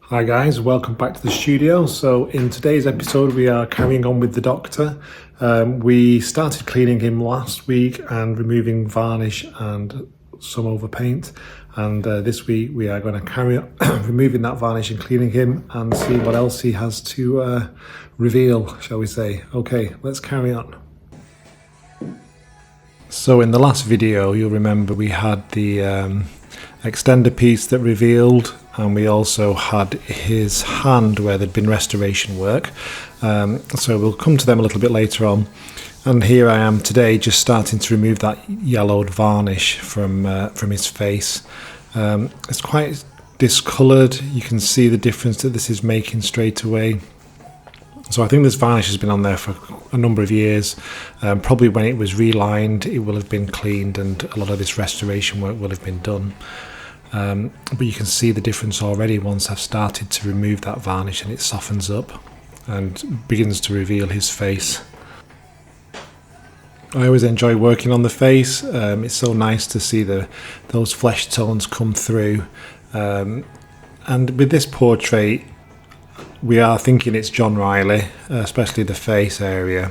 Hi guys, welcome back to the studio. So in today's episode we are carrying on with the doctor. We started cleaning him last week and removing varnish and some overpaint, and this week we are going to carry on removing that varnish and cleaning him and see what else he has to reveal, shall we say. Okay, let's carry on. So in the last video you'll remember we had the extender piece that revealed, and we also had his hand where there'd been restoration work, so we'll come to them a little bit later on. And here I am today just starting to remove that yellowed varnish from his face. It's quite discoloured. You can see the difference that this is making straight away. So I think this varnish has been on there for a number of years. Probably when it was relined it will have been cleaned and a lot of this restoration work will have been done. But you can see the difference already once I've started to remove that varnish, and it softens up and begins to reveal his face. I always enjoy working on the face. It's so nice to see those flesh tones come through. And with this portrait we are thinking it's John Riley, especially the face area.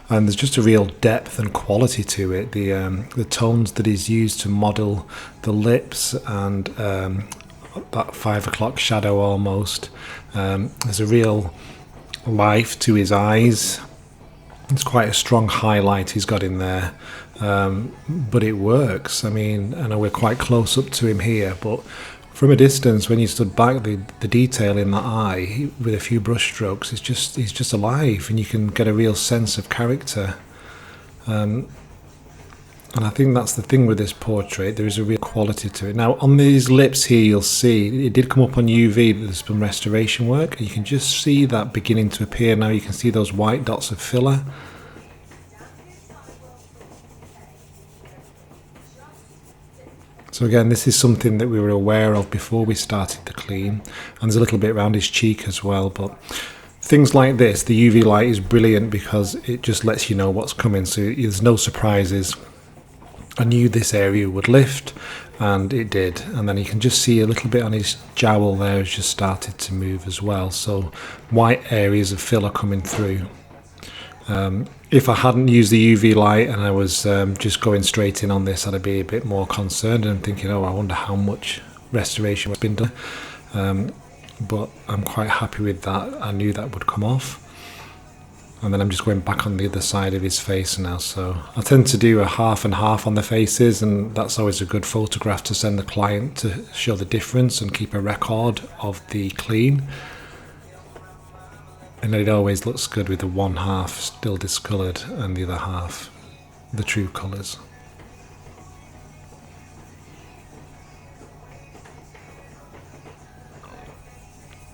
And there's just a real depth and quality to it. The tones that he's used to model the lips and that 5 o'clock shadow almost. There's a real life to his eyes. It's quite a strong highlight he's got in there, but it works. I mean, I know we're quite close up to him here, but from a distance, when you stood back, the detail in that eye with a few brush strokes, he's just alive, and you can get a real sense of character. And I think that's the thing with this portrait. There is a real quality to it. Now, on these lips here, you'll see it did come up on UV that there's been restoration work. You can just see that beginning to appear now. You can see those white dots of filler. So again, this is something that we were aware of before we started the clean, and there's a little bit around his cheek as well. But things like this, the UV light is brilliant because it just lets you know what's coming, so there's no surprises. I knew this area would lift, and it did. And then you can just see a little bit on his jowl there has just started to move as well, so white areas of filler coming through. If I hadn't used the UV light and I was just going straight in on this, I'd be a bit more concerned and thinking, oh, I wonder how much restoration has been done. But I'm quite happy with that. I knew that would come off. And then I'm just going back on the other side of his face now. So I tend to do a half and half on the faces, and that's always a good photograph to send the client to show the difference and keep a record of the clean. And it always looks good with the one half still discoloured and the other half the true colours.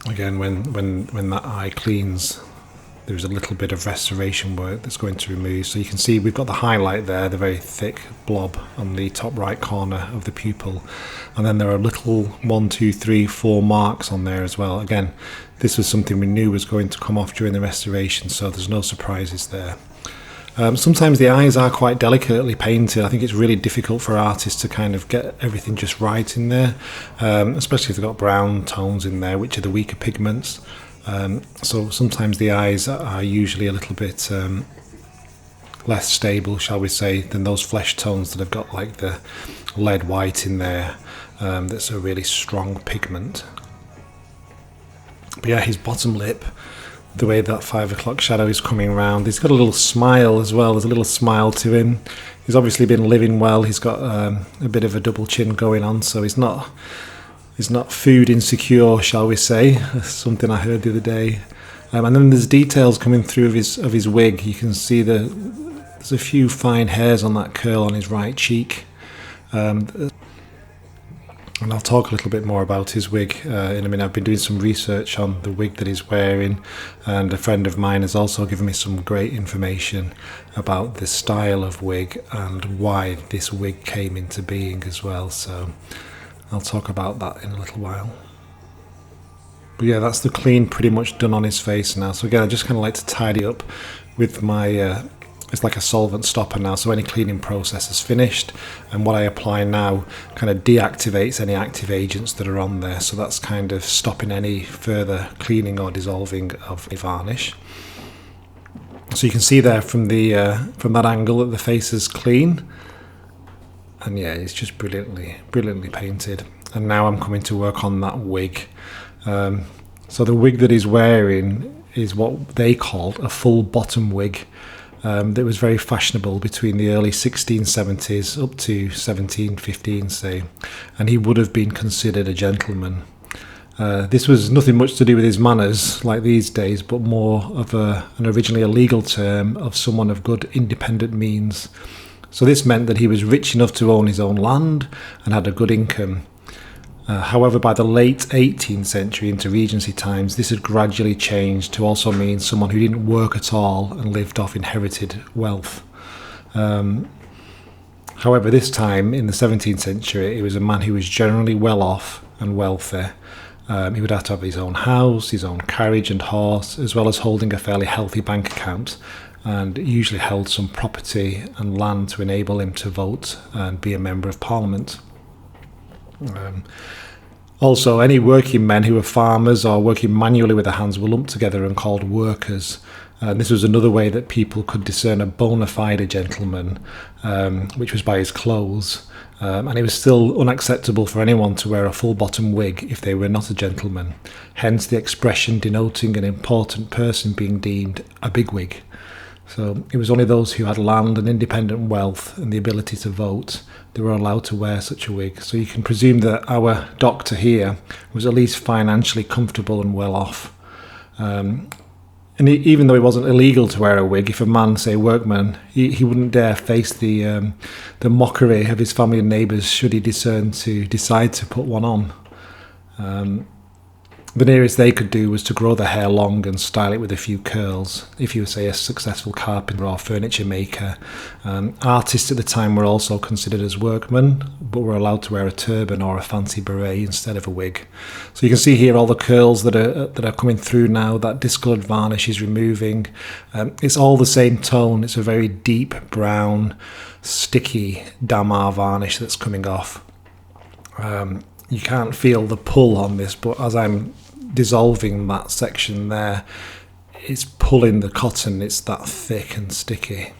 Again, when that eye cleans, there's a little bit of restoration work that's going to remove. So you can see we've got the highlight there, the very thick blob on the top right corner of the pupil, and then there are little 1, 2, 3, 4 marks on there as well. Again, this was something we knew was going to come off during the restoration, so there's no surprises there. Sometimes the eyes are quite delicately painted. I think it's really difficult for artists to kind of get everything just right in there, especially if they've got brown tones in there, which are the weaker pigments. So sometimes the eyes are usually a little bit less stable, shall we say, than those flesh tones that have got like the lead white in there. That's a really strong pigment. But yeah, his bottom lip, the way that 5 o'clock shadow is coming around, he's got a little smile as well. There's a little smile to him. He's obviously been living well. He's got a bit of a double chin going on, so he's not food insecure, shall we say. Something I heard the other day. And then there's details coming through of his wig. You can see there's a few fine hairs on that curl on his right cheek. And I'll talk a little bit more about his wig in a minute. I've been doing some research on the wig that he's wearing, and a friend of mine has also given me some great information about the style of wig and why this wig came into being as well. So I'll talk about that in a little while. But yeah, that's the clean pretty much done on his face now. So again, I just kind of like to tidy up with my it's like a solvent stopper now, so any cleaning process is finished, and what I apply now kind of deactivates any active agents that are on there, so that's kind of stopping any further cleaning or dissolving of the varnish. So you can see there from that angle that the face is clean, and yeah, it's just brilliantly painted. And now I'm coming to work on that wig. So the wig that he's wearing is what they called a full bottom wig. That was very fashionable between the early 1670s up to 1715, say, and he would have been considered a gentleman. This was nothing much to do with his manners like these days, but more of an originally a legal term of someone of good independent means. So this meant that he was rich enough to own his own land and had a good income. However, by the late 18th century into Regency times, this had gradually changed to also mean someone who didn't work at all and lived off inherited wealth. However, this time in the 17th century, it was a man who was generally well off and wealthy. He would have to have his own house, his own carriage and horse, as well as holding a fairly healthy bank account, and usually held some property and land to enable him to vote and be a member of Parliament. Also, any working men who were farmers or working manually with their hands were lumped together and called workers. This was another way that people could discern a bona fide gentleman, which was by his clothes. And it was still unacceptable for anyone to wear a full bottom wig if they were not a gentleman. Hence the expression denoting an important person being deemed a bigwig. So it was only those who had land and independent wealth and the ability to vote that were allowed to wear such a wig. So you can presume that our doctor here was at least financially comfortable and well off. And even though it wasn't illegal to wear a wig, if a man, say workman, he wouldn't dare face the mockery of his family and neighbours should he decide to put one on. The nearest they could do was to grow the hair long and style it with a few curls, if you were, say, a successful carpenter or furniture maker. Artists at the time were also considered as workmen, but were allowed to wear a turban or a fancy beret instead of a wig. So you can see here all the curls that are coming through now. That discoloured varnish is removing. It's all the same tone. It's a very deep brown, sticky Damar varnish that's coming off. You can't feel the pull on this, but as I'm dissolving that section there, it's pulling the cotton. It's that thick and sticky.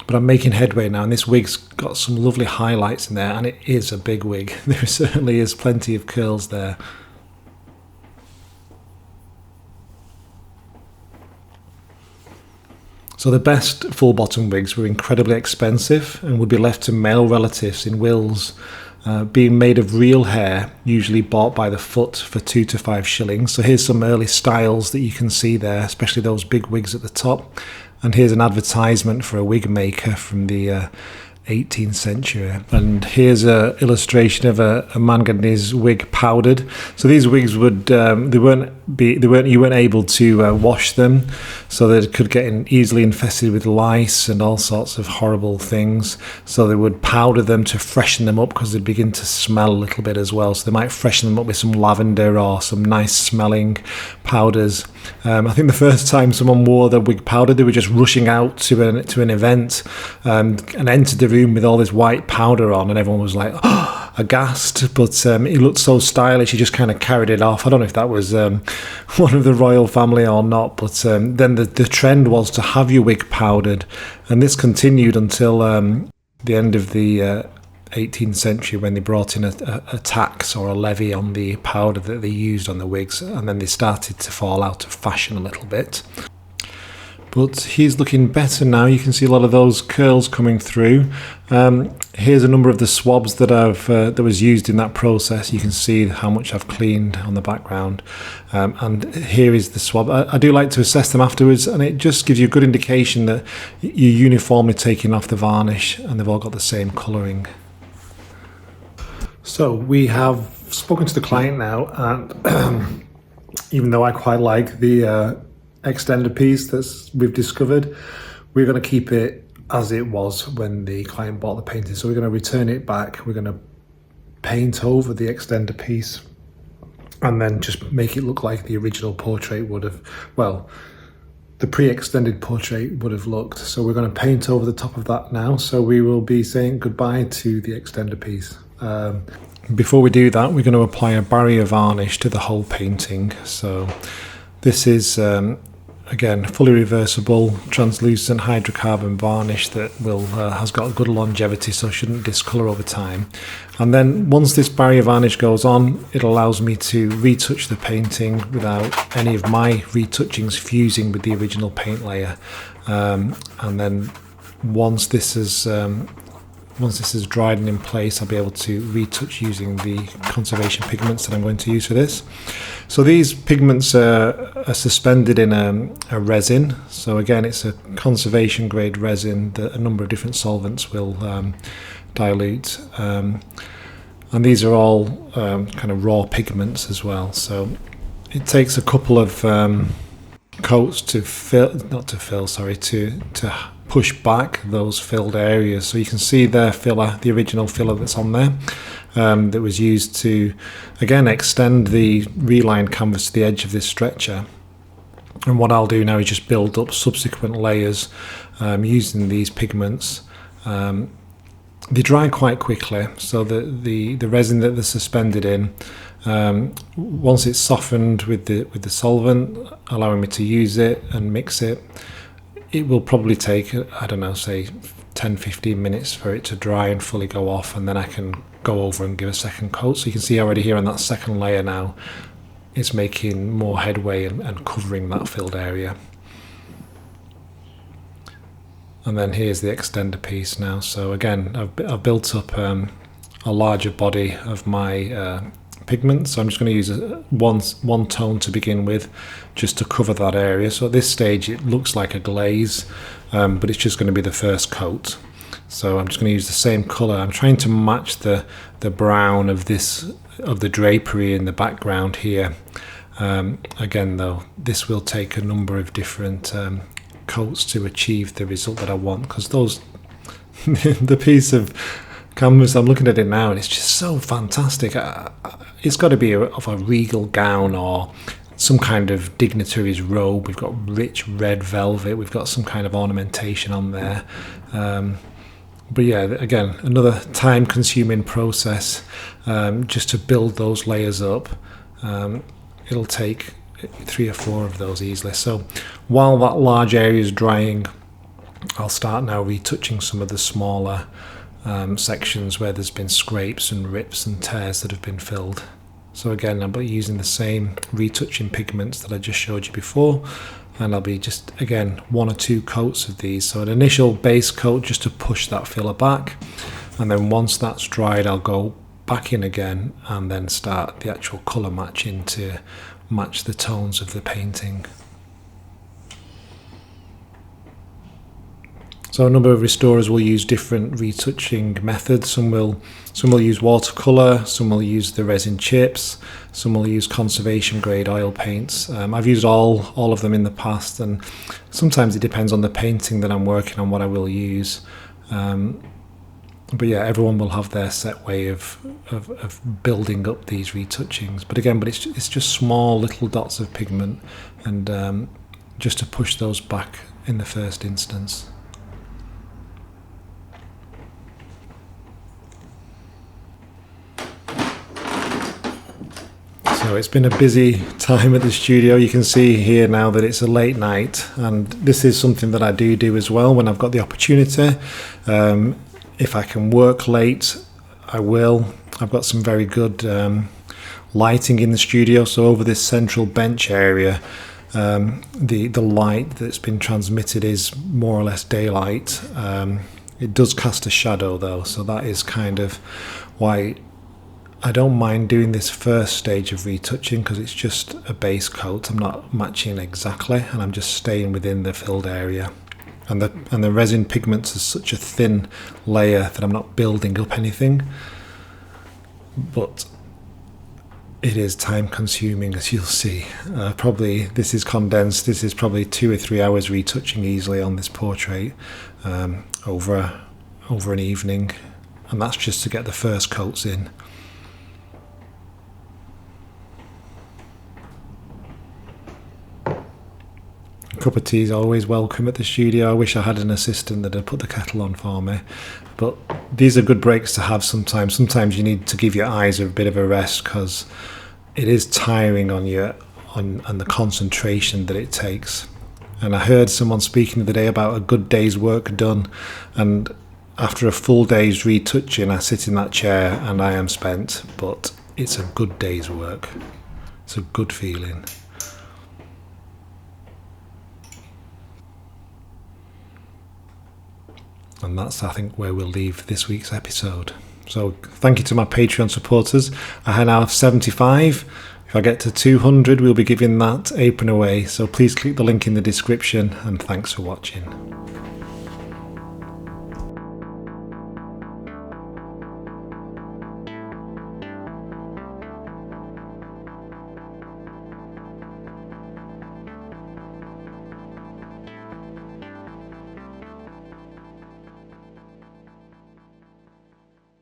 But I'm making headway now, and this wig's got some lovely highlights in there, and it is a big wig. There certainly is plenty of curls there. So the best full bottom wigs were incredibly expensive and would be left to male relatives in wills, being made of real hair, usually bought by the foot for 2 to 5 shillings. So here's some early styles that you can see there, especially those big wigs at the top. And here's an advertisement for a wig maker from the 18th century. And here's an illustration of a man getting his wig powdered. So these wigs would you weren't able to wash them, so they could get easily infested with lice and all sorts of horrible things. So they would powder them to freshen them up, because they'd begin to smell a little bit as well. So they might freshen them up with some lavender or some nice smelling powders. I think the first time someone wore their wig powdered, they were just rushing out to an event and entered the room with all this white powder on, and everyone was like, oh, aghast. But he looked so stylish, he just kind of carried it off. I don't know if that was one of the royal family or not, but then the trend was to have your wig powdered, and this continued until the end of the 18th century, when they brought in a tax or a levy on the powder that they used on the wigs, and then they started to fall out of fashion a little bit. But he's looking better now. You can see a lot of those curls coming through. Here's a number of the swabs that was used in that process. You can see how much I've cleaned on the background. And here is the swab. I do like to assess them afterwards, and it just gives you a good indication that you're uniformly taking off the varnish and they've all got the same colouring. So we have spoken to the client now, and even though I quite like the extender piece that we've discovered, we're going to keep it as it was when the client bought the painting. So we're going to return it back, we're going to paint over the extender piece, and then just make it look like the original portrait would have. Well, the pre-extended portrait would have looked. So we're going to paint over the top of that now. So we will be saying goodbye to the extender piece. Before we do that, we're going to apply a barrier varnish to the whole painting. So this is again fully reversible translucent hydrocarbon varnish that will has got good longevity, so shouldn't discolor over time. And then once this barrier varnish goes on, it allows me to retouch the painting without any of my retouchings fusing with the original paint layer. And then once this is dried and in place, I'll be able to retouch using the conservation pigments that I'm going to use for this. So these pigments are suspended in a resin. So again, it's a conservation grade resin that a number of different solvents will dilute. And these are all kind of raw pigments as well. So it takes a couple of coats to push back those filled areas. So you can see their filler, the original filler that's on there, that was used to again extend the relined canvas to the edge of this stretcher. And what I'll do now is just build up subsequent layers using these pigments. They dry quite quickly, so the resin that they're suspended in, once it's softened with the solvent, allowing me to use it and mix it, it will probably take, I don't know, say 10-15 minutes for it to dry and fully go off, and then I can go over and give a second coat. So you can see already here on that second layer now, it's making more headway and covering that filled area. And then here's the extender piece now. So again, I've built up a larger body of my pigment, so I'm just going to use one tone to begin with, just to cover that area. So at this stage it looks like a glaze, but it's just going to be the first coat. So I'm just going to use the same color. I'm trying to match the brown of the drapery in the background here. Again though, this will take a number of different coats to achieve the result that I want, because the piece of canvas, I'm looking at it now and it's just so fantastic. It's got to be of a regal gown or some kind of dignitary's robe. We've got rich red velvet, we've got some kind of ornamentation on there. But yeah, again, another time consuming process just to build those layers up. It'll take 3 or 4 of those easily. So while that large area is drying, I'll start now retouching some of the smaller sections where there's been scrapes and rips and tears that have been filled. So again, I'll be using the same retouching pigments that I just showed you before, and I'll be just again 1 or 2 coats of these. So an initial base coat just to push that filler back, and then once that's dried I'll go back in again and then start the actual colour matching to match the tones of the painting. So a number of restorers will use different retouching methods. Some will use watercolour, some will use the resin chips, some will use conservation grade oil paints. I've used all of them in the past, and sometimes it depends on the painting that I'm working on what I will use. But yeah, everyone will have their set way of building up these retouchings. But it's just small little dots of pigment, and just to push those back in the first instance. So it's been a busy time at the studio. You can see here now that it's a late night, and this is something that I do as well when I've got the opportunity. If I can work late, I will. I've got some very good lighting in the studio, so over this central bench area, the light that's been transmitted is more or less daylight. It does cast a shadow though, so that is kind of why I don't mind doing this first stage of retouching, because it's just a base coat. I'm not matching exactly, and I'm just staying within the filled area. And the resin pigments is such a thin layer that I'm not building up anything. But it is time consuming, as you'll see. Probably this is condensed. This is probably 2 or 3 hours retouching easily on this portrait over an evening, and that's just to get the first coats in. Cup of tea is always welcome at the studio. I wish I had an assistant that had put the kettle on for me. But these are good breaks to have sometimes. Sometimes you need to give your eyes a bit of a rest because it is tiring on you, on the concentration that it takes. And I heard someone speaking the other day about a good day's work done, and after a full day's retouching, I sit in that chair and I am spent, but it's a good day's work. It's a good feeling. And that's, I think, where we'll leave this week's episode. So thank you to my Patreon supporters. I now have 75. If I get to 200, we'll be giving that apron away. So please click the link in the description, and thanks for watching.